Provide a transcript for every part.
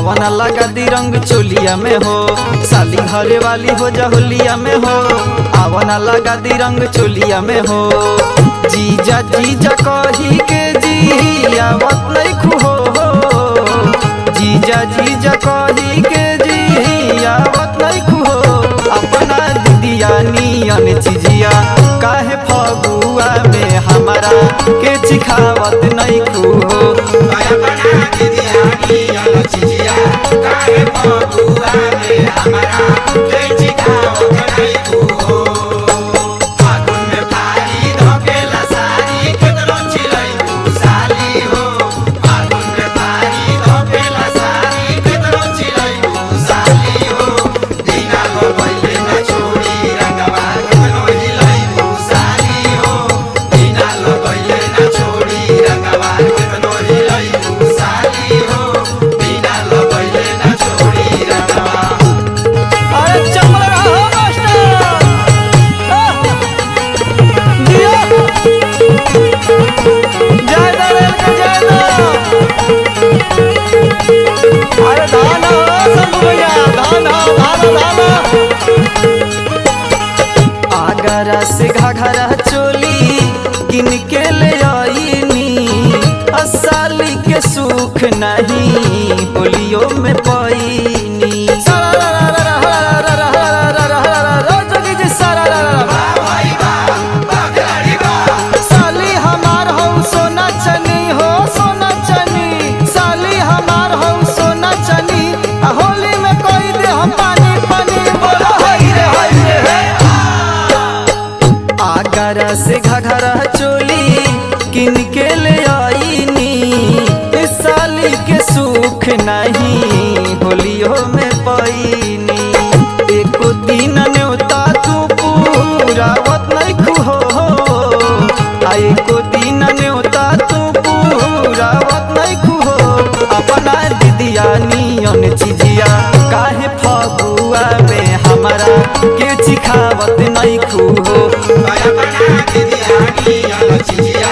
आवन लगा दी रंग चोलिया में हो, साली घरे वाली हो जा होलिया में हो। आवन लगा दी रंग चोलिया में हो, जीजा जीजा कही के जी आवत नहीं खुहो। जीजा जीजा कही के जी आवत नहीं खुहो। अपना दीदिया नियन चिजिया काहे फगुआ में हमारा के चिखावत नहीं खुहो। अपना दीदिया नियन चिजिया काहे फगुआ में हमारा के चिखावत नहीं खुहो। फागुन में भारी धकेला सारी केतनो चिलई तू साली हो। फागुन में भारी धकेला सारी केतनो चिलई तू साली हो। बिना लगइले न छोड़ी रंगवा केतनो हिलई तू साली हो। बिना लगइले न छोड़ी रंगवा केतनो हिलई तू साली हो। बिना लगइले न छोड़ी रंगवा। अरे चमक रहा हो मास्टर दिया जय दरेल के जय दो। अरे धान हो सब भैया धान आगरा से घाघरा चोली किन के ले आईनी। साली के सुख नहीं होलियो में पैनी। साली हमार हो सोना चनी हो सोना चनी। साली हमार हो सोना चनी होली में कोई दे हम पानी पानी बोलो हाय रे आगरा से घघरा चोली किन के ले आईनी। साली के सुख नहीं होलियो में पैनी। एको दिन न्योता तू पूरावत नहीं खुहो। एको दिन न्योता तू पूरावत नहीं खुहो। अपना दीदिया नियन चिजिया काहे फगुआ में हमारा के चिखावत नहीं खुहो। अपना दीदिया नियन चिजिया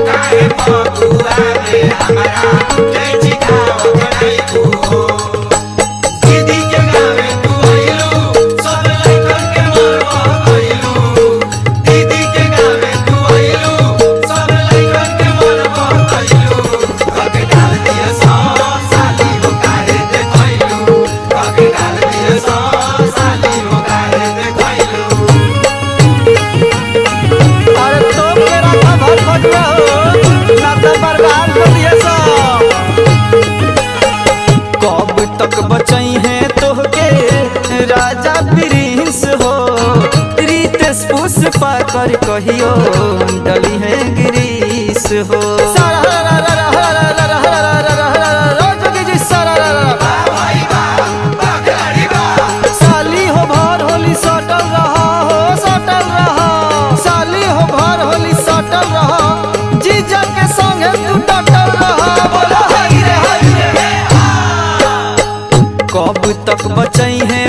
काहे फगुआ में हमारा के चिखावत नहीं खुहो। दीदी के गावे तू आइलू सब लइकन के मरवा आइलू। दीदी के गावे तू आइलू सब लइकन के मरवा आइलू। कके डाल दिया सौ साली हो काहे देखैलू। कके डाल दिया सौ साली हो काहे देखैलू। अरे तो मेरा था भर फटुआ हो ना तो बर्बाद कर दिए सब। कब तक बचई है तोहके राजा प्रिंस हो। रितेश पुष्पा कर कहियो डली है गिरीश हो। साली हो भर होली सटल रहा हो सटल रहा। साली हो भर होली सटल रहा। जीजा के संगे तू डटल रहा बोलो हाय रे। कब तक बचई है